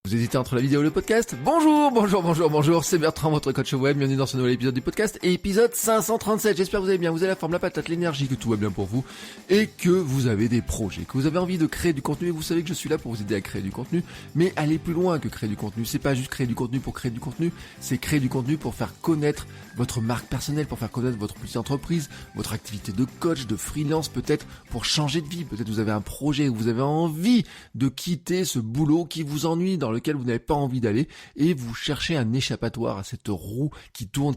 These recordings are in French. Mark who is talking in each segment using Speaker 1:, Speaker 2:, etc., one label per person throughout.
Speaker 1: Vous hésitez entre la vidéo et le podcast? Bonjour, c'est Bertrand, votre coach web, bienvenue dans ce nouvel épisode du podcast, épisode 537, j'espère que vous allez bien, vous avez la forme, la patate, l'énergie, que tout va bien pour vous, et que vous avez des projets, que vous avez envie de créer du contenu, et vous savez que je suis là pour vous aider à créer du contenu, mais aller plus loin que créer du contenu, c'est pas juste créer du contenu pour créer du contenu, c'est créer du contenu pour faire connaître votre marque personnelle, pour faire connaître votre petite entreprise, votre activité de coach, de freelance, peut-être pour changer de vie, peut-être vous avez un projet, vous avez envie de quitter ce boulot qui vous ennuie, dans lequel vous n'avez pas envie d'aller, et vous cherchez un échappatoire à cette roue qui tourne,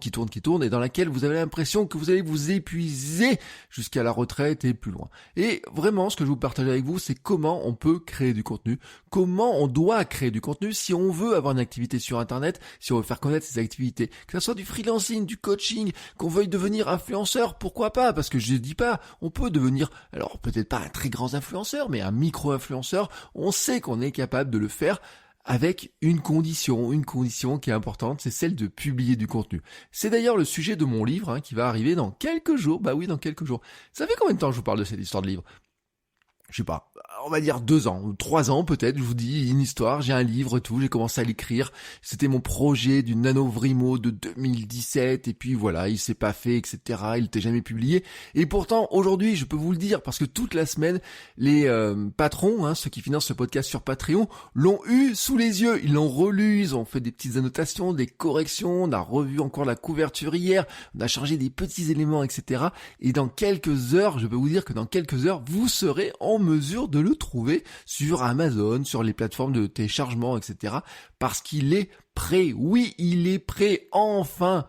Speaker 1: et dans laquelle vous avez l'impression que vous allez vous épuiser jusqu'à la retraite et plus loin. Et vraiment, ce que je vous partage avec vous, c'est comment on peut créer du contenu, comment on doit créer du contenu si on veut avoir une activité sur Internet, si on veut faire connaître ses activités, que ce soit du freelancing, du coaching, qu'on veuille devenir influenceur, pourquoi pas, parce que je ne dis pas, on peut devenir, alors peut-être pas un très grand influenceur, mais un micro-influenceur, on sait qu'on est capable de le faire, avec une condition qui est importante, c'est celle de publier du contenu. C'est d'ailleurs le sujet de mon livre qui va arriver dans quelques jours, dans quelques jours. Ça fait combien de temps que je vous parle de cette histoire de livre ? Je sais pas, on va dire 2 ans, ou 3 ans peut-être, je vous dis une histoire, j'ai un livre et tout, j'ai commencé à l'écrire, c'était mon projet du NaNoWriMo de 2017, et puis voilà, il s'est pas fait, etc., il n'était jamais publié, et pourtant aujourd'hui, je peux vous le dire, parce que toute la semaine, les patrons, ceux qui financent ce podcast sur Patreon, l'ont eu sous les yeux, ils l'ont relu, ils ont fait des petites annotations, des corrections, on a revu encore la couverture hier, on a changé des petits éléments, etc., et dans quelques heures, je peux vous dire que dans quelques heures, vous serez en mesure de le trouver sur Amazon, sur les plateformes de téléchargement, etc. Parce qu'il est prêt. Oui, il est prêt. Enfin.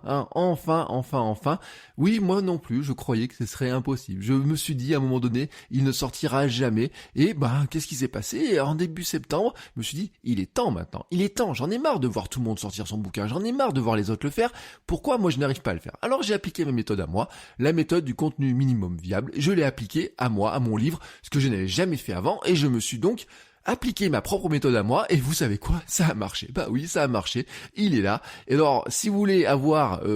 Speaker 1: Oui, moi non plus, je croyais que ce serait impossible. Je me suis dit à un moment donné, il ne sortira jamais. Et qu'est-ce qui s'est passé ? En début septembre, je me suis dit, il est temps maintenant. Il est temps. J'en ai marre de voir tout le monde sortir son bouquin. J'en ai marre de voir les autres le faire. Pourquoi moi je n'arrive pas à le faire ? Alors j'ai appliqué ma méthode à moi, la méthode du contenu minimum viable. Je l'ai appliquée à moi, à mon livre, ce que je n'avais jamais fait avant. Et je me suis donc appliquer ma propre méthode à moi, et vous savez quoi ? Ça a marché. Bah oui, ça a marché. Il est là. Et alors, si vous voulez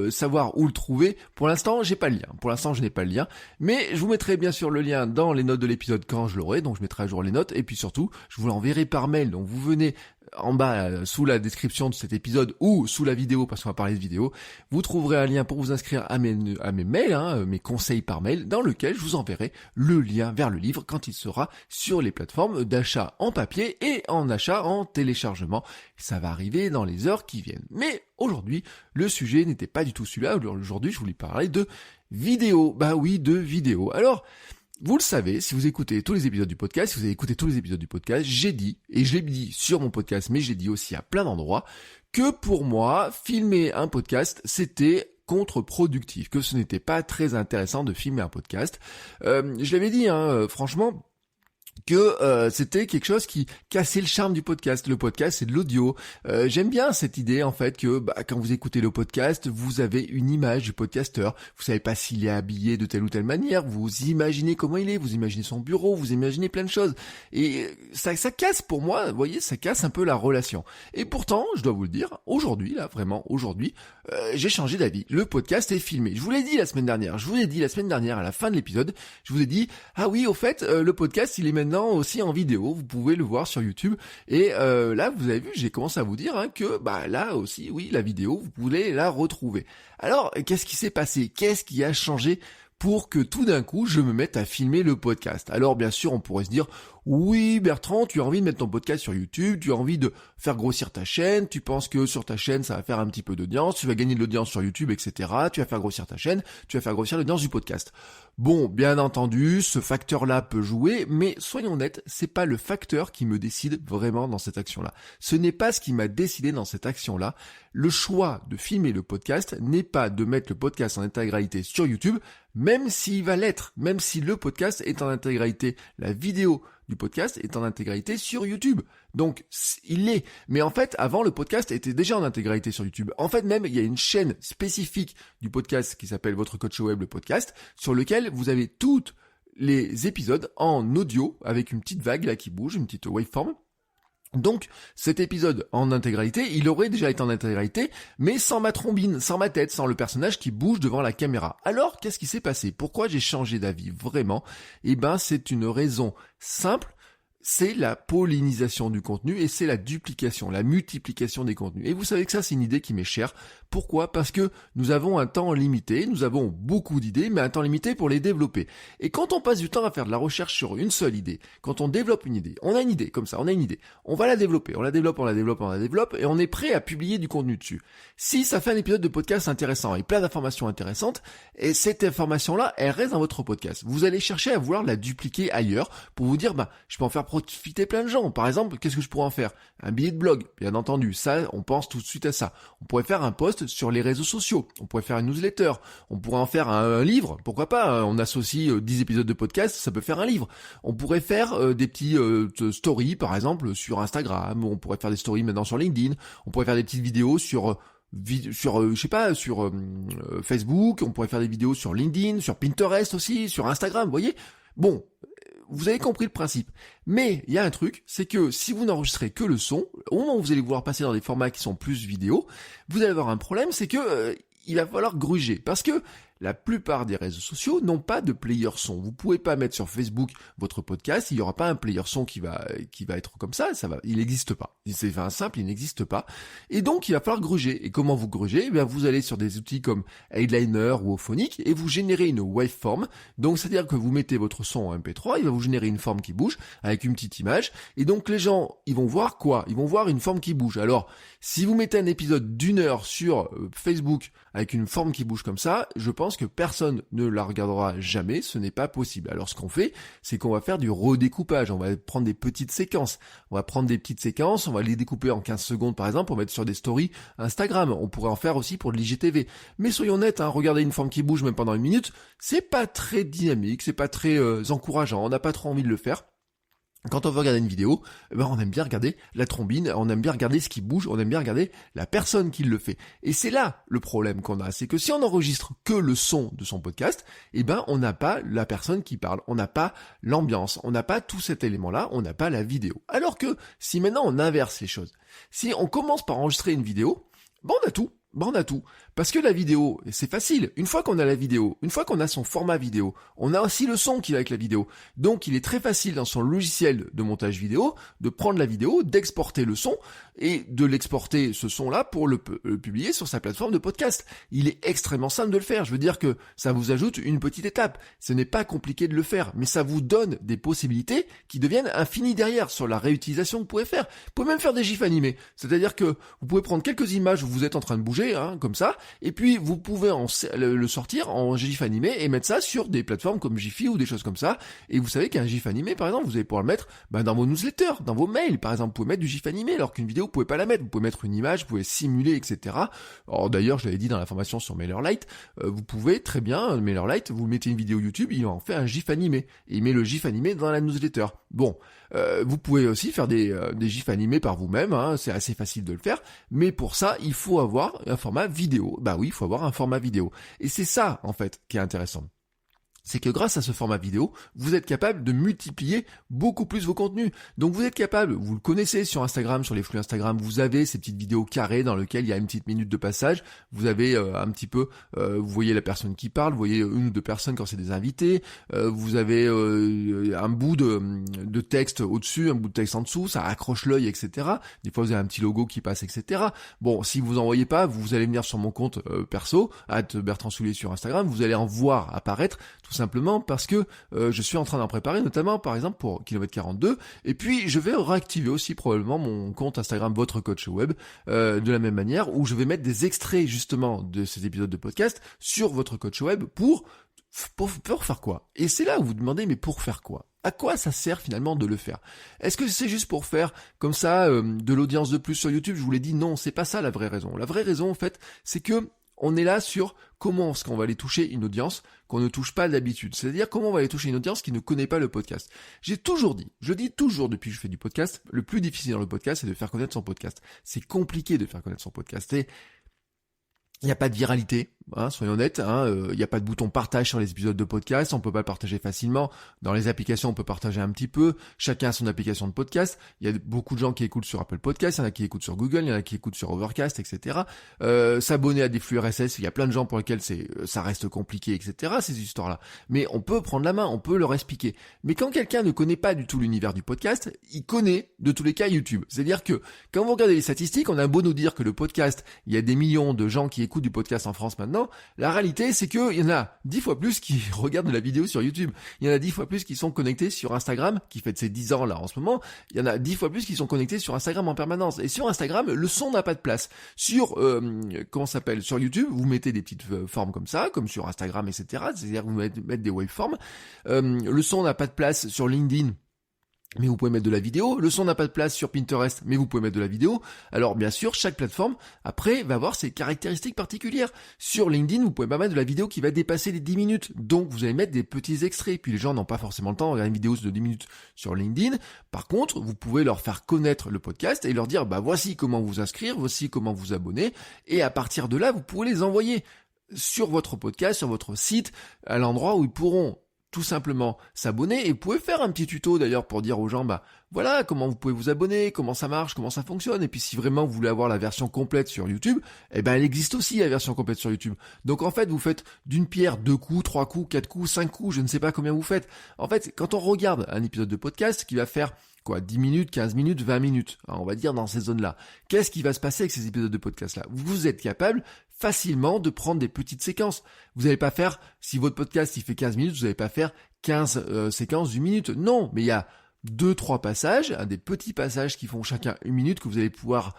Speaker 1: savoir où le trouver, pour l'instant, j'ai pas le lien. Pour l'instant, je n'ai pas le lien. Mais je vous mettrai bien sûr le lien dans les notes de l'épisode quand je l'aurai. Donc, je mettrai à jour les notes. Et puis surtout, je vous l'enverrai par mail. Donc, vous venez en bas, sous la description de cet épisode ou sous la vidéo, parce qu'on va parler de vidéo, vous trouverez un lien pour vous inscrire à mes mails, mes conseils par mail, dans lequel je vous enverrai le lien vers le livre quand il sera sur les plateformes d'achat en papier et en achat en téléchargement. Ça va arriver dans les heures qui viennent. Mais aujourd'hui, le sujet n'était pas du tout celui-là. Aujourd'hui, je voulais parler de vidéo. Bah oui, de vidéo. Alors, vous le savez, si vous écoutez tous les épisodes du podcast, si vous avez écouté tous les épisodes du podcast, j'ai dit, et je l'ai dit sur mon podcast, mais j'ai dit aussi à plein d'endroits, que pour moi, filmer un podcast, c'était contre-productif, que ce n'était pas très intéressant de filmer un podcast. Je l'avais dit, franchement, que c'était quelque chose qui cassait le charme du podcast. Le podcast, c'est de l'audio. J'aime bien cette idée, en fait, que quand vous écoutez le podcast, vous avez une image du podcasteur. Vous savez pas s'il est habillé de telle ou telle manière. Vous imaginez comment il est. Vous imaginez son bureau. Vous imaginez plein de choses. Et ça casse, pour moi, vous voyez, ça casse un peu la relation. Et pourtant, je dois vous le dire, aujourd'hui, j'ai changé d'avis. Le podcast est filmé. Je vous l'ai dit la semaine dernière. À la fin de l'épisode, je vous ai dit, ah oui, au fait, le podcast, il est maintenant aussi en vidéo, vous pouvez le voir sur YouTube, et là vous avez vu, j'ai commencé à vous dire que là aussi, oui, la vidéo, vous pouvez la retrouver. Alors, qu'est-ce qui s'est passé ? Qu'est-ce qui a changé pour que tout d'un coup, je me mette à filmer le podcast ? Alors bien sûr, on pourrait se dire, oui Bertrand, tu as envie de mettre ton podcast sur YouTube, tu as envie de faire grossir ta chaîne, tu penses que sur ta chaîne, ça va faire un petit peu d'audience, tu vas gagner de l'audience sur YouTube, etc. Tu vas faire grossir ta chaîne, tu vas faire grossir l'audience du podcast. Bon, bien entendu, ce facteur-là peut jouer, mais soyons honnêtes, c'est pas le facteur qui me décide vraiment dans cette action-là. Ce n'est pas ce qui m'a décidé dans cette action-là. Le choix de filmer le podcast n'est pas de mettre le podcast en intégralité sur YouTube, même s'il va l'être, même si le podcast est en intégralité, la vidéo du podcast est en intégralité sur YouTube. Donc, il l'est. Mais en fait, avant, le podcast était déjà en intégralité sur YouTube. En fait, même, il y a une chaîne spécifique du podcast qui s'appelle Votre Coach Web, le podcast, sur lequel vous avez tous les épisodes en audio, avec une petite vague là qui bouge, une petite waveform. Donc, cet épisode en intégralité, il aurait déjà été en intégralité, mais sans ma trombine, sans ma tête, sans le personnage qui bouge devant la caméra. Alors, qu'est-ce qui s'est passé ? Pourquoi j'ai changé d'avis vraiment ? C'est une raison simple. c'est la pollinisation du contenu et c'est la duplication, la multiplication des contenus. Et vous savez que ça, c'est une idée qui m'est chère. Pourquoi ? Parce que nous avons un temps limité, nous avons beaucoup d'idées, mais un temps limité pour les développer. Et quand on passe du temps à faire de la recherche sur une seule idée, quand on développe une idée, on a une idée, comme ça, on a une idée, on va la développer, on la développe, et on est prêt à publier du contenu dessus. Si ça fait un épisode de podcast intéressant et plein d'informations intéressantes, et cette information-là, elle reste dans votre podcast. Vous allez chercher à vouloir la dupliquer ailleurs pour vous dire, je peux en faire profiter plein de gens. Par exemple, qu'est-ce que je pourrais en faire ? Un billet de blog, bien entendu. Ça, on pense tout de suite à ça. On pourrait faire un post sur les réseaux sociaux. On pourrait faire une newsletter. On pourrait en faire un livre. Pourquoi pas ? On associe 10 épisodes de podcast, ça peut faire un livre. On pourrait faire des petits stories, par exemple, sur Instagram. On pourrait faire des stories maintenant sur LinkedIn. On pourrait faire des petites vidéos sur Facebook, on pourrait faire des vidéos sur LinkedIn, sur Pinterest aussi, sur Instagram, vous voyez ? Bon, vous avez compris le principe. Mais il y a un truc, c'est que si vous n'enregistrez que le son, au moment où vous allez vouloir passer dans des formats qui sont plus vidéo, vous allez avoir un problème, c'est que il va falloir gruger. Parce que la plupart des réseaux sociaux n'ont pas de player son. Vous pouvez pas mettre sur Facebook votre podcast, il n'y aura pas un player son qui va être comme ça, il n'existe pas. C'est simple, il n'existe pas. Et donc, il va falloir gruger. Et comment vous grugez ? Vous allez sur des outils comme Headliner ou Auphonic et vous générez une waveform. Donc, c'est-à-dire que vous mettez votre son en MP3, il va vous générer une forme qui bouge avec une petite image. Et donc, les gens, ils vont voir quoi ? Ils vont voir une forme qui bouge. Alors, si vous mettez un épisode d'1 heure sur Facebook avec une forme qui bouge comme ça, je pense que personne ne la regardera jamais, ce n'est pas possible. Alors ce qu'on fait, c'est qu'on va faire du redécoupage, on va prendre des petites séquences, on va les découper en 15 secondes par exemple pour mettre sur des stories Instagram, on pourrait en faire aussi pour de l'IGTV. Mais soyons honnêtes, regarder une forme qui bouge même pendant 1 minute, c'est pas très dynamique, c'est pas très encourageant, on n'a pas trop envie de le faire. Quand on veut regarder une vidéo, on aime bien regarder la trombine, on aime bien regarder ce qui bouge, on aime bien regarder la personne qui le fait. Et c'est là le problème qu'on a, c'est que si on enregistre que le son de son podcast, on n'a pas la personne qui parle, on n'a pas l'ambiance, on n'a pas tout cet élément-là, on n'a pas la vidéo. Alors que si maintenant on inverse les choses, si on commence par enregistrer une vidéo, on a tout. On a tout. Parce que la vidéo, c'est facile. Une fois qu'on a la vidéo, une fois qu'on a son format vidéo, on a aussi le son qui va avec la vidéo. Donc il est très facile dans son logiciel de montage vidéo de prendre la vidéo, d'exporter le son et de l'exporter ce son-là pour le publier sur sa plateforme de podcast. Il est extrêmement simple de le faire. Je veux dire que ça vous ajoute une petite étape. Ce n'est pas compliqué de le faire, mais ça vous donne des possibilités qui deviennent infinies derrière sur la réutilisation que vous pouvez faire. Vous pouvez même faire des gifs animés. C'est-à-dire que vous pouvez prendre quelques images où vous êtes en train de bouger, comme ça, et puis vous pouvez le sortir en gif animé et mettre ça sur des plateformes comme Giphy ou des choses comme ça. Et vous savez qu'un gif animé, par exemple, vous allez pouvoir le mettre dans vos newsletters, dans vos mails, par exemple. Vous pouvez mettre du gif animé alors qu'une vidéo, vous pouvez pas la mettre. Vous pouvez mettre une image, vous pouvez simuler, etc. Alors d'ailleurs, je l'avais dit dans la formation sur MailerLite, vous pouvez très bien, MailerLite, vous mettez une vidéo YouTube, il en fait un gif animé. Et il met le gif animé dans la newsletter. Bon, vous pouvez aussi faire des gifs animés par vous-même, c'est assez facile de le faire, mais pour ça, il faut avoir un format vidéo. Oui, il faut avoir un format vidéo. Et c'est ça, en fait, qui est intéressant. C'est que grâce à ce format vidéo, vous êtes capable de multiplier beaucoup plus vos contenus. Donc vous êtes capable, vous le connaissez sur Instagram, sur les flux Instagram, vous avez ces petites vidéos carrées dans lesquelles il y a une petite minute de passage, vous avez un petit peu, vous voyez la personne qui parle, vous voyez une ou deux personnes quand c'est des invités, vous avez un bout de texte au-dessus, un bout de texte en dessous, ça accroche l'œil, etc. Des fois vous avez un petit logo qui passe, etc. Bon, si vous en voyez pas, vous allez venir sur mon compte perso, @BertrandSoulier sur Instagram, vous allez en voir apparaître tout simplement parce que je suis en train d'en préparer, notamment par exemple pour Kilomètre 42, et puis je vais réactiver aussi probablement mon compte Instagram Votre Coach Web de la même manière, où je vais mettre des extraits justement de ces épisodes de podcast sur Votre Coach Web pour faire quoi ? Et c'est là où vous demandez, mais pour faire quoi ? À quoi ça sert finalement de le faire ? Est-ce que c'est juste pour faire comme ça de l'audience de plus sur YouTube ? Je vous l'ai dit, non, c'est pas ça la vraie raison. La vraie raison en fait, c'est que on est là sur comment est-ce qu'on va aller toucher une audience qu'on ne touche pas d'habitude. C'est-à-dire comment on va aller toucher une audience qui ne connaît pas le podcast. J'ai toujours dit, je dis toujours depuis que je fais du podcast, le plus difficile dans le podcast, c'est de faire connaître son podcast. C'est compliqué de faire connaître son podcast. Et Il n'y a pas de viralité, soyons honnêtes, il n'y a pas de bouton partage sur les épisodes de podcast, on peut pas le partager facilement. Dans les applications, on peut partager un petit peu, chacun a son application de podcast. Il y a beaucoup de gens qui écoutent sur Apple Podcast, il y en a qui écoutent sur Google, il y en a qui écoutent sur Overcast, etc. S'abonner à des flux RSS, il y a plein de gens pour lesquels ça reste compliqué, etc. ces histoires-là. Mais on peut prendre la main, on peut leur expliquer. Mais quand quelqu'un ne connaît pas du tout l'univers du podcast, il connaît de tous les cas YouTube. C'est-à-dire que quand vous regardez les statistiques, on a beau nous dire que le podcast, il y a des millions de gens qui écoutent du podcast en France maintenant, la réalité c'est que il y en a 10 fois plus qui regardent de la vidéo sur YouTube. Il y en a 10 fois plus qui sont connectés sur Instagram, qui fête ses 10 ans là en ce moment. Il y en a 10 fois plus qui sont connectés sur Instagram en permanence. Et sur Instagram, le son n'a pas de place. Sur sur YouTube, vous mettez des petites formes comme ça, comme sur Instagram, etc. C'est-à-dire que vous mettez des waveforms. Le son n'a pas de place sur LinkedIn, mais vous pouvez mettre de la vidéo. Le son n'a pas de place sur Pinterest, mais vous pouvez mettre de la vidéo. Alors bien sûr, chaque plateforme, après, va avoir ses caractéristiques particulières. Sur LinkedIn, vous pouvez pas mettre de la vidéo qui va dépasser les 10 minutes. Donc vous allez mettre des petits extraits. Puis les gens n'ont pas forcément le temps de regarder une vidéo de 10 minutes sur LinkedIn. Par contre, vous pouvez leur faire connaître le podcast et leur dire, voici comment vous inscrire, voici comment vous abonner. Et à partir de là, vous pourrez les envoyer sur votre podcast, sur votre site, à l'endroit où ils pourront tout simplement s'abonner. Et vous pouvez faire un petit tuto d'ailleurs pour dire aux gens, voilà comment vous pouvez vous abonner, comment ça marche, comment ça fonctionne. Et puis si vraiment vous voulez avoir la version complète sur YouTube, elle existe aussi la version complète sur YouTube. Donc en fait, vous faites d'une pierre 2 coups, 3 coups, 4 coups, 5 coups, je ne sais pas combien vous faites. En fait, quand on regarde un épisode de podcast qui va faire 10 minutes, 15 minutes, 20 minutes, on va dire dans ces zones-là. Qu'est-ce qui va se passer avec ces épisodes de podcast-là? Vous êtes capable facilement de prendre des petites séquences. Vous n'allez pas faire, si votre podcast il fait 15 minutes, vous n'allez pas faire 15 séquences d'une minute. Non, mais il y a 2-3 passages, des petits passages qui font chacun une minute que vous allez pouvoir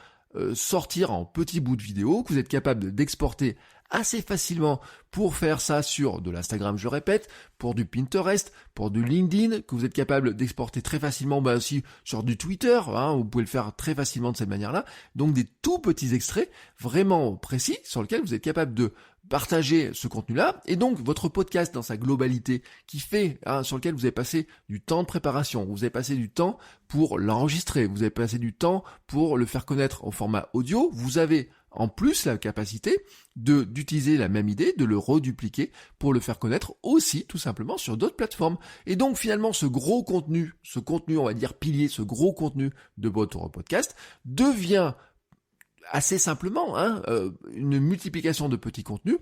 Speaker 1: sortir en petits bouts de vidéo, que vous êtes capable d'exporter assez facilement pour faire ça sur de l'Instagram, je répète, pour du Pinterest, pour du LinkedIn, que vous êtes capable d'exporter très facilement aussi sur du Twitter, vous pouvez le faire très facilement de cette manière-là. Donc des tout petits extraits vraiment précis sur lesquels vous êtes capable de partager ce contenu-là, et donc votre podcast dans sa globalité qui fait, sur lequel vous avez passé du temps de préparation, vous avez passé du temps pour l'enregistrer, vous avez passé du temps pour le faire connaître au format audio, vous avez en plus la capacité d'utiliser la même idée, de le redupliquer pour le faire connaître aussi tout simplement sur d'autres plateformes. Et donc finalement ce contenu on va dire pilier, ce gros contenu de votre podcast devient assez simplement une multiplication de petits contenus.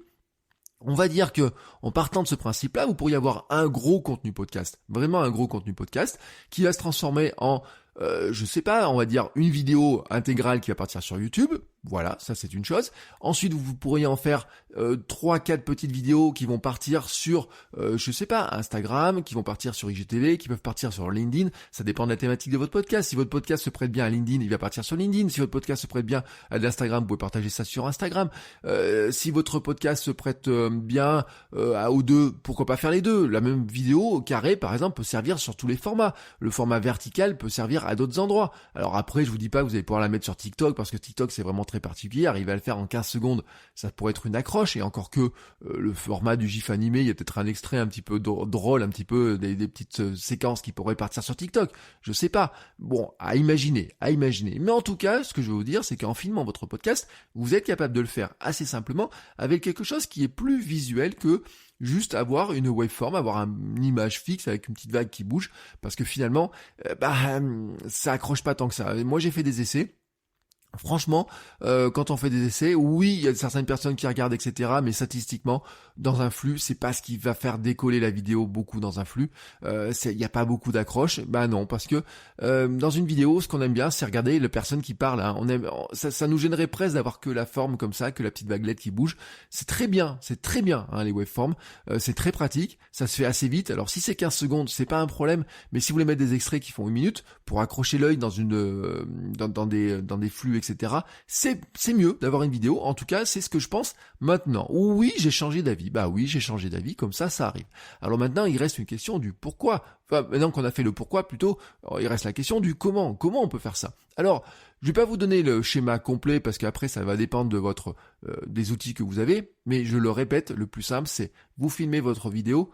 Speaker 1: On va dire que, en partant de ce principe-là, vous pourriez avoir un gros contenu podcast, vraiment un gros contenu podcast, qui va se transformer en, on va dire une vidéo intégrale qui va partir sur YouTube. Voilà, ça c'est une chose. Ensuite, vous pourriez en faire 3-4 petites vidéos qui vont partir sur, Instagram, qui vont partir sur IGTV, qui peuvent partir sur LinkedIn. Ça dépend de la thématique de votre podcast. Si votre podcast se prête bien à LinkedIn, il va partir sur LinkedIn. Si votre podcast se prête bien à l'Instagram, vous pouvez partager ça sur Instagram. Si votre podcast se prête bien aux deux, pourquoi pas faire les deux? La même vidéo carré, par exemple, peut servir sur tous les formats. Le format vertical peut servir à d'autres endroits. Alors après, je vous dis pas que vous allez pouvoir la mettre sur TikTok, parce que TikTok c'est vraiment très particulier, arriver à le faire en 15 secondes, ça pourrait être une accroche, et encore que le format du GIF animé, il y a peut-être un extrait un petit peu drôle, un petit peu des petites séquences qui pourraient partir sur TikTok, je sais pas. Bon, à imaginer. Mais en tout cas, ce que je veux vous dire, c'est qu'en filmant votre podcast, vous êtes capable de le faire assez simplement avec quelque chose qui est plus visuel que juste avoir une waveform, avoir une image fixe avec une petite vague qui bouge, parce que finalement, ça accroche pas tant que ça. Moi, j'ai fait des essais. Franchement, quand on fait des essais, oui, il y a certaines personnes qui regardent, etc. Mais statistiquement, dans un flux, c'est pas ce qui va faire décoller la vidéo beaucoup dans un flux. Il n'y a pas beaucoup d'accroches. Non, parce que dans une vidéo, ce qu'on aime bien, c'est regarder la personne qui parle. Ça nous gênerait presque d'avoir que la forme comme ça, que la petite vaguelette qui bouge. C'est très bien, les waveforms. C'est très pratique, ça se fait assez vite. Alors si c'est 15 secondes, c'est pas un problème. Mais si vous voulez mettre des extraits qui font une minute pour accrocher l'œil dans des flux, etc. C'est mieux d'avoir une vidéo. En tout cas, c'est ce que je pense maintenant. Oui, j'ai changé d'avis. Oui, j'ai changé d'avis. Comme ça arrive. Alors maintenant, il reste une question du pourquoi. Enfin, maintenant qu'on a fait le pourquoi, plutôt, il reste la question du comment. Comment on peut faire ça? Alors, je vais pas vous donner le schéma complet parce qu'après, ça va dépendre de des outils que vous avez. Mais je le répète, le plus simple, c'est vous filmez votre vidéo,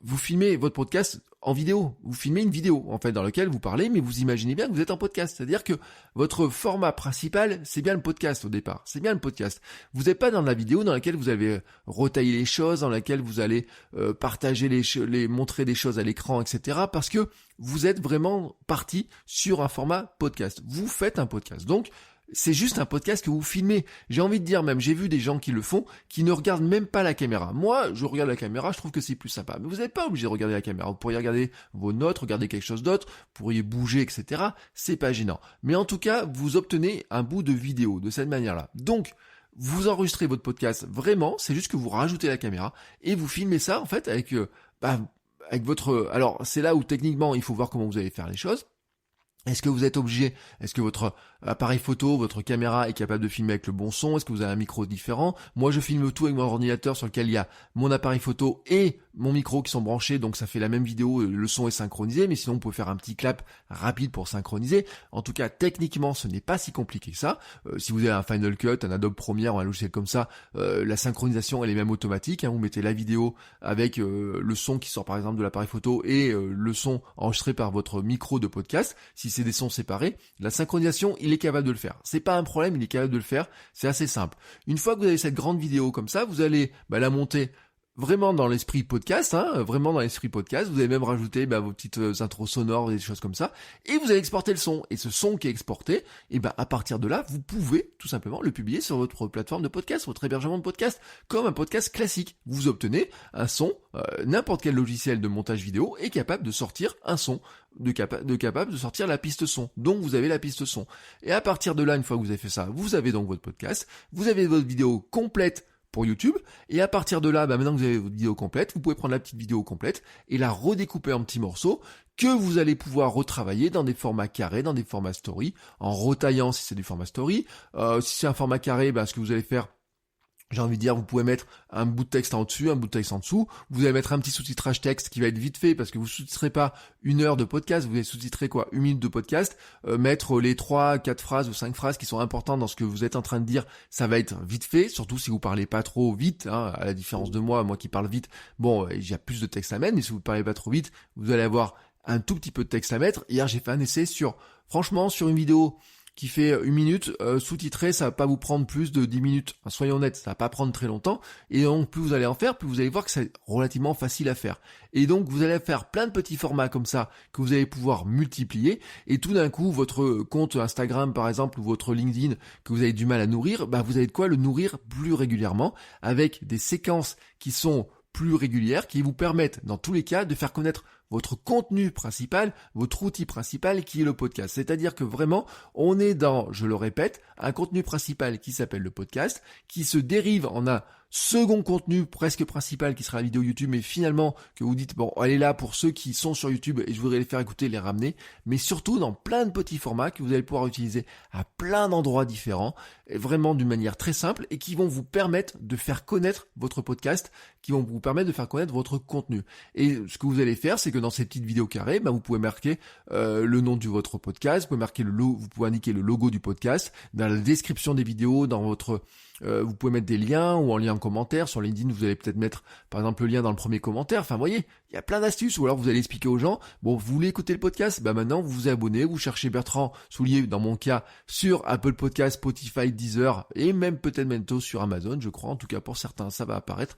Speaker 1: vous filmez votre podcast en vidéo. Vous filmez une vidéo, en fait, dans laquelle vous parlez, mais vous imaginez bien que vous êtes en podcast. C'est-à-dire que votre format principal, c'est bien le podcast au départ. C'est bien le podcast. Vous n'êtes pas dans la vidéo dans laquelle vous allez retailler les choses, dans laquelle vous allez partager montrer des choses à l'écran, etc. Parce que vous êtes vraiment parti sur un format podcast. Vous faites un podcast. Donc, c'est juste un podcast que vous filmez. J'ai envie de dire même, j'ai vu des gens qui le font, qui ne regardent même pas la caméra. Moi, je regarde la caméra, je trouve que c'est plus sympa. Mais vous n'êtes pas obligé de regarder la caméra. Vous pourriez regarder vos notes, regarder quelque chose d'autre, vous pourriez bouger, etc. C'est pas gênant. Mais en tout cas, vous obtenez un bout de vidéo de cette manière-là. Donc, vous enregistrez votre podcast vraiment, c'est juste que vous rajoutez la caméra et vous filmez ça en fait avec votre... Alors, c'est là où techniquement, il faut voir comment vous allez faire les choses. Est-ce que vous êtes obligé? Est-ce que votre appareil photo, votre caméra est capable de filmer avec le bon son? Est-ce que vous avez un micro différent? Moi, je filme tout avec mon ordinateur sur lequel il y a mon appareil photo et mon micro qui sont branchés, donc ça fait la même vidéo, le son est synchronisé, mais sinon, on peut faire un petit clap rapide pour synchroniser. En tout cas, techniquement, ce n'est pas si compliqué que ça. Si vous avez un Final Cut, un Adobe Premiere ou un logiciel comme ça, la synchronisation, elle est même automatique. Vous mettez la vidéo avec le son qui sort par exemple de l'appareil photo et le son enregistré par votre micro de podcast. Si c'est des sons séparés, la synchronisation, il est capable de le faire. C'est pas un problème, il est capable de le faire. C'est assez simple. Une fois que vous avez cette grande vidéo comme ça, vous allez la monter vraiment dans l'esprit podcast, vraiment dans l'esprit podcast. Vous allez même rajouter vos petites intros sonores et des choses comme ça. Et vous allez exporter le son. Et ce son qui est exporté, à partir de là, vous pouvez tout simplement le publier sur votre plateforme de podcast, votre hébergement de podcast, comme un podcast classique. Vous obtenez un son, n'importe quel logiciel de montage vidéo est capable de sortir un son, capable de sortir la piste son. Donc vous avez la piste son. Et à partir de là, une fois que vous avez fait ça, vous avez donc votre podcast, vous avez votre vidéo complète pour YouTube, et à partir de là, maintenant que vous avez votre vidéo complète, vous pouvez prendre la petite vidéo complète et la redécouper en petits morceaux que vous allez pouvoir retravailler dans des formats carrés, dans des formats story, en retaillant si c'est du format story. Si c'est un format carré, ce que vous allez faire, j'ai envie de dire, vous pouvez mettre un bout de texte en dessus, un bout de texte en dessous. Vous allez mettre un petit sous-titrage texte qui va être vite fait parce que vous sous-titrez pas 1 heure de podcast, vous allez sous-titrer 1 minute de podcast, mettre les 3, 4 phrases ou 5 phrases qui sont importantes dans ce que vous êtes en train de dire, ça va être vite fait, surtout si vous parlez pas trop vite, à la différence de moi qui parle vite, il y a plus de texte à mettre, mais si vous parlez pas trop vite, vous allez avoir un tout petit peu de texte à mettre. Hier, j'ai fait un essai sur une vidéo qui fait 1 minute, sous-titré, ça va pas vous prendre plus de 10 minutes. Soyons honnêtes, ça va pas prendre très longtemps. Et donc, plus vous allez en faire, plus vous allez voir que c'est relativement facile à faire. Et donc, vous allez faire plein de petits formats comme ça, que vous allez pouvoir multiplier. Et tout d'un coup, votre compte Instagram, par exemple, ou votre LinkedIn, que vous avez du mal à nourrir, vous avez de quoi le nourrir plus régulièrement, avec des séquences qui sont plus régulières, qui vous permettent, dans tous les cas, de faire connaître votre contenu principal, votre outil principal qui est le podcast. C'est-à-dire que vraiment, on est dans, je le répète, un contenu principal qui s'appelle le podcast, qui se dérive en un second contenu presque principal qui sera la vidéo YouTube, mais finalement que vous dites, elle est là pour ceux qui sont sur YouTube et je voudrais les faire écouter, les ramener, mais surtout dans plein de petits formats que vous allez pouvoir utiliser à plein d'endroits différents, et vraiment d'une manière très simple et qui vont vous permettre de faire connaître votre podcast, qui vont vous permettre de faire connaître votre contenu. Et ce que vous allez faire, c'est que dans ces petites vidéos carrées, vous pouvez marquer le nom de votre podcast, vous pouvez indiquer le logo du podcast, dans la description des vidéos, dans votre vous pouvez mettre des liens ou en lien en commentaire. Sur LinkedIn, vous allez peut-être mettre, par exemple, le lien dans le premier commentaire. Enfin, vous voyez, il y a plein d'astuces. Ou alors, vous allez expliquer aux gens, vous voulez écouter le podcast, maintenant, vous vous abonnez, vous cherchez Bertrand Soulier, dans mon cas, sur Apple Podcast, Spotify, Deezer, et même peut-être bientôt sur Amazon, je crois. En tout cas, pour certains, ça va apparaître.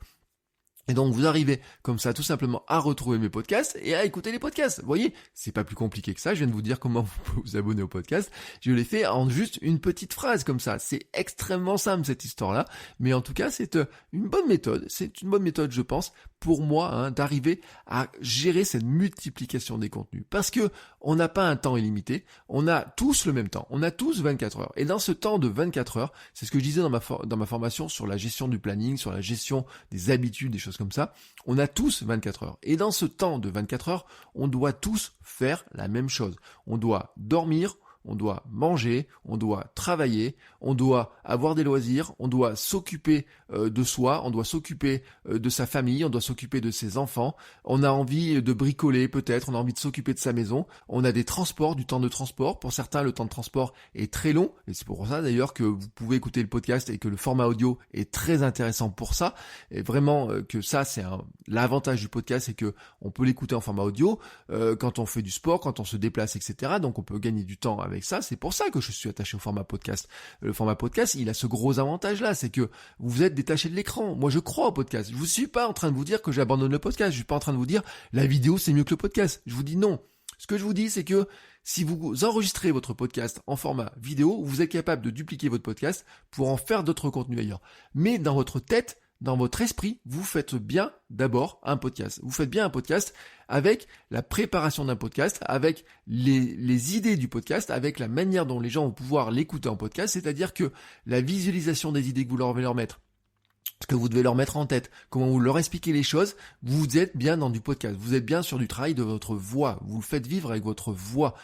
Speaker 1: Et donc vous arrivez comme ça tout simplement à retrouver mes podcasts et à écouter les podcasts. Vous voyez, c'est pas plus compliqué que ça. Je viens de vous dire comment vous pouvez vous abonner au podcast. Je l'ai fait en juste une petite phrase comme ça. C'est extrêmement simple cette histoire-là. Mais en tout cas, c'est une bonne méthode. C'est une bonne méthode, je pense, pour moi, d'arriver à gérer cette multiplication des contenus. Parce que on n'a pas un temps illimité. On a tous le même temps. On a tous 24 heures. Et dans ce temps de 24 heures, c'est ce que je disais dans ma formation sur la gestion du planning, sur la gestion des habitudes, des choses comme ça, on a tous 24 heures. Et dans ce temps de 24 heures, on doit tous faire la même chose. On doit dormir, on doit manger, on doit travailler, on doit avoir des loisirs, on doit s'occuper de soi, on doit s'occuper de sa famille, on doit s'occuper de ses enfants, on a envie de bricoler peut-être, on a envie de s'occuper de sa maison, on a des transports, du temps de transport. Pour certains, le temps de transport est très long, et c'est pour ça d'ailleurs que vous pouvez écouter le podcast et que le format audio est très intéressant pour ça. Et vraiment que ça, c'est l'avantage du podcast, c'est que on peut l'écouter en format audio quand on fait du sport, quand on se déplace, etc. Donc on peut gagner du temps avec ça. C'est pour ça que je suis attaché au format podcast. Le format podcast, il a ce gros avantage-là, c'est que vous êtes détaché de l'écran. Moi, je crois au podcast. Je vous suis pas en train de vous dire que j'abandonne le podcast. Je suis pas en train de vous dire la vidéo c'est mieux que le podcast. Je vous dis non. Ce que je vous dis, c'est que si vous enregistrez votre podcast en format vidéo, vous êtes capable de dupliquer votre podcast pour en faire d'autres contenus ailleurs. Mais dans votre tête, dans votre esprit, vous faites bien d'abord un podcast. Vous faites bien un podcast avec la préparation d'un podcast, avec les idées du podcast, avec la manière dont les gens vont pouvoir l'écouter en podcast, c'est-à-dire que la visualisation des idées que vous devez leur mettre, ce que vous devez leur mettre en tête, comment vous leur expliquez les choses, vous êtes bien dans du podcast, vous êtes bien sur du travail de votre voix, vous le faites vivre avec votre voix.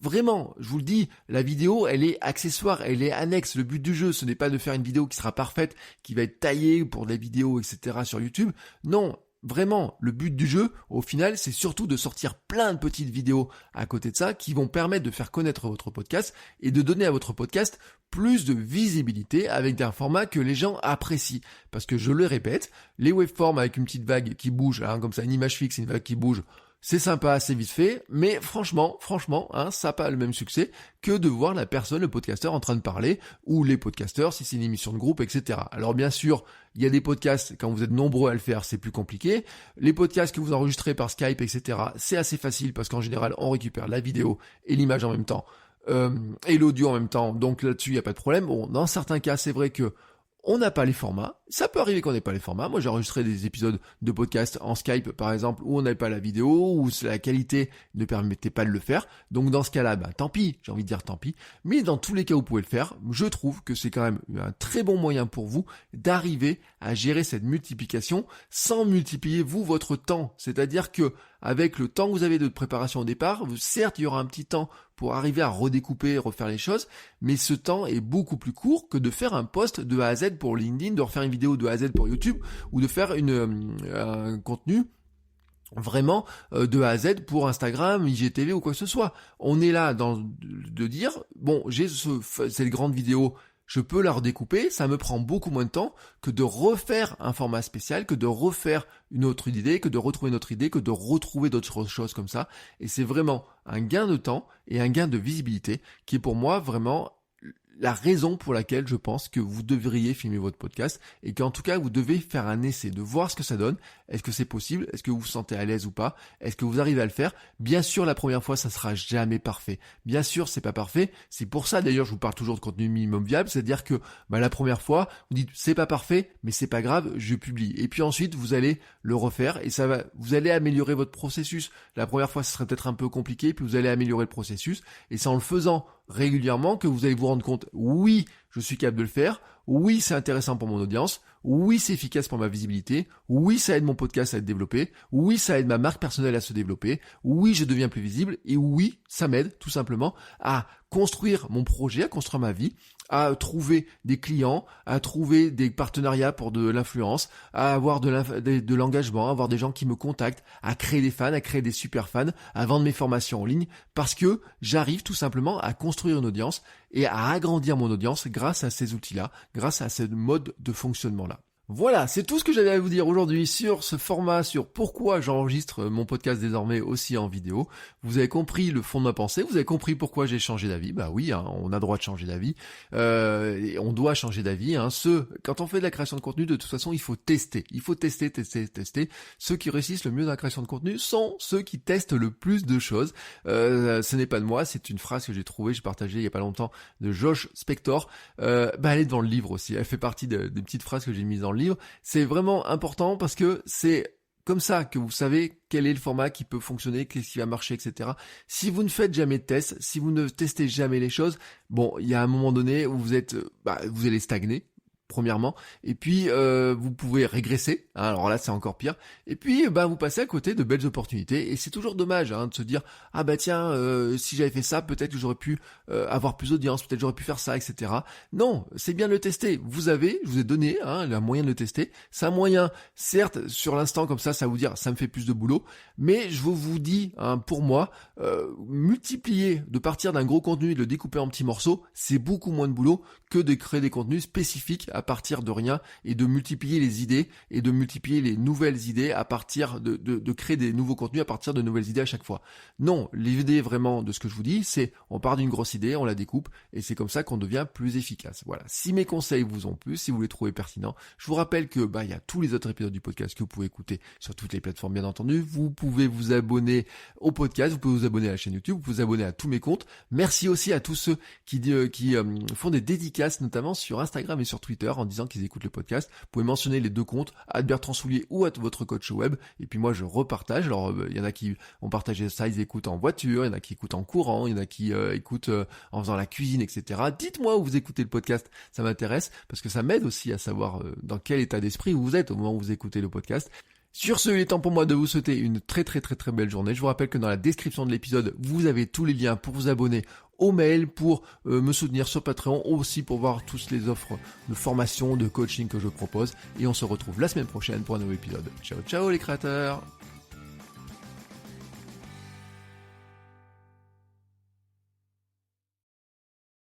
Speaker 1: Vraiment, je vous le dis, la vidéo, elle est accessoire, elle est annexe. Le but du jeu, ce n'est pas de faire une vidéo qui sera parfaite, qui va être taillée pour des vidéos, etc. sur YouTube. Non, vraiment, le but du jeu, au final, c'est surtout de sortir plein de petites vidéos à côté de ça qui vont permettre de faire connaître votre podcast et de donner à votre podcast plus de visibilité avec un format que les gens apprécient. Parce que je le répète, les waveforms avec une petite vague qui bouge, hein, comme ça, une image fixe, une vague qui bouge, c'est sympa, c'est vite fait, mais franchement, ça n'a pas le même succès que de voir la personne, le podcasteur en train de parler, ou les podcasteurs si c'est une émission de groupe, etc. Alors bien sûr, il y a des podcasts, quand vous êtes nombreux à le faire, c'est plus compliqué. Les podcasts que vous enregistrez par Skype, etc., c'est assez facile parce qu'en général, on récupère la vidéo et l'image en même temps, et l'audio en même temps, donc là-dessus, il n'y a pas de problème. Bon, dans certains cas, c'est vrai que on n'a pas les formats. Ça peut arriver qu'on n'ait pas les formats. Moi, j'ai enregistré des épisodes de podcast en Skype, par exemple, où on n'avait pas la vidéo, où la qualité ne permettait pas de le faire. Donc, dans ce cas-là, tant pis. J'ai envie de dire tant pis. Mais dans tous les cas, vous pouvez le faire. Je trouve que c'est quand même un très bon moyen pour vous d'arriver à gérer cette multiplication sans multiplier, vous, votre temps. C'est-à-dire que, avec le temps que vous avez de préparation au départ, certes, il y aura un petit temps pour arriver à redécouper et refaire les choses, mais ce temps est beaucoup plus court que de faire un post de A à Z pour LinkedIn, de refaire une vidéo de A à Z pour YouTube, ou de faire un contenu vraiment de A à Z pour Instagram, IGTV ou quoi que ce soit. On est là de dire, bon, j'ai cette grande vidéo, je peux la redécouper, ça me prend beaucoup moins de temps que de refaire un format spécial, que de refaire une autre idée, que de retrouver une autre idée, que de retrouver d'autres choses comme ça. Et c'est vraiment un gain de temps et un gain de visibilité qui est pour moi vraiment la raison pour laquelle je pense que vous devriez filmer votre podcast et qu'en tout cas vous devez faire un essai de voir ce que ça donne. Est-ce que c'est possible? Est-ce que vous vous sentez à l'aise ou pas? Est-ce que vous arrivez à le faire? Bien sûr, la première fois, ça sera jamais parfait. Bien sûr, c'est pas parfait. C'est pour ça d'ailleurs, je vous parle toujours de contenu minimum viable, c'est-à-dire que la première fois, vous dites c'est pas parfait, mais c'est pas grave, je publie. Et puis ensuite, vous allez le refaire et vous allez améliorer votre processus. La première fois, ce serait peut-être un peu compliqué, puis vous allez améliorer le processus et c'est en le faisant régulièrement que vous allez vous rendre compte, oui, je suis capable de le faire, oui, c'est intéressant pour mon audience, oui, c'est efficace pour ma visibilité, oui, ça aide mon podcast à être développé, oui, ça aide ma marque personnelle à se développer, oui, je deviens plus visible, et oui, ça m'aide tout simplement à construire mon projet, à construire ma vie, à trouver des clients, à trouver des partenariats pour de l'influence, à avoir de l'engagement, à avoir des gens qui me contactent, à créer des fans, à créer des super fans, à vendre mes formations en ligne, parce que j'arrive tout simplement à construire une audience et à agrandir mon audience grâce à ces outils-là, grâce à ce mode de fonctionnement-là. Voilà, c'est tout ce que j'avais à vous dire aujourd'hui sur ce format, sur pourquoi j'enregistre mon podcast désormais aussi en vidéo. Vous avez compris le fond de ma pensée, vous avez compris pourquoi j'ai changé d'avis. Bah oui, on a le droit de changer d'avis, et on doit changer d'avis. Quand on fait de la création de contenu, de toute façon, il faut tester. Il faut tester. Ceux qui réussissent le mieux dans la création de contenu sont ceux qui testent le plus de choses. Ce n'est pas de moi, c'est une phrase que j'ai partagée il y a pas longtemps de Josh Spector. Elle est dans le livre aussi. Elle fait partie des petites phrases que j'ai mises dans le livre. C'est vraiment important parce que c'est comme ça que vous savez quel est le format qui peut fonctionner, qu'est-ce qui va marcher, etc. Si vous ne faites jamais de tests, si vous ne testez jamais les choses, il y a un moment donné où vous allez stagner. premièrement, et puis vous pouvez régresser, hein, alors là c'est encore pire, et puis vous passez à côté de belles opportunités, et c'est toujours dommage de se dire ah bah tiens, si j'avais fait ça, peut-être que j'aurais pu avoir plus d'audience, peut-être j'aurais pu faire ça, etc. Non, c'est bien de le tester, je vous ai donné un moyen de le tester, c'est un moyen, certes sur l'instant comme ça va vous dire ça me fait plus de boulot, mais je vous dis, pour moi, multiplier, de partir d'un gros contenu et de le découper en petits morceaux, c'est beaucoup moins de boulot que de créer des contenus spécifiques à partir de rien et de multiplier les idées et de multiplier les nouvelles idées à partir de créer des nouveaux contenus à partir de nouvelles idées à chaque fois. Non, l'idée vraiment de ce que je vous dis, c'est on part d'une grosse idée, on la découpe et c'est comme ça qu'on devient plus efficace. Voilà. Si mes conseils vous ont plu, si vous les trouvez pertinents, je vous rappelle que il y a tous les autres épisodes du podcast que vous pouvez écouter sur toutes les plateformes bien entendu. Vous pouvez vous abonner au podcast, vous pouvez vous abonner à la chaîne YouTube, vous pouvez vous abonner à tous mes comptes. Merci aussi à tous ceux qui font des dédicaces, notamment sur Instagram et sur Twitter, en disant qu'ils écoutent le podcast. Vous pouvez mentionner les deux comptes, @Bertrand Soulier ou @votre coach web. Et puis moi, je repartage. Alors, il y en a qui ont partagé ça, ils écoutent en voiture, il y en a qui écoutent en courant, il y en a qui écoutent en faisant la cuisine, etc. Dites-moi où vous écoutez le podcast, ça m'intéresse, parce que ça m'aide aussi à savoir dans quel état d'esprit vous êtes au moment où vous écoutez le podcast. Sur ce, il est temps pour moi de vous souhaiter une très très très très belle journée. Je vous rappelle que dans la description de l'épisode, vous avez tous les liens pour vous abonner au mail, pour me soutenir sur Patreon, aussi pour voir toutes les offres de formation, de coaching que je propose. Et on se retrouve la semaine prochaine pour un nouvel épisode. Ciao ciao les créateurs!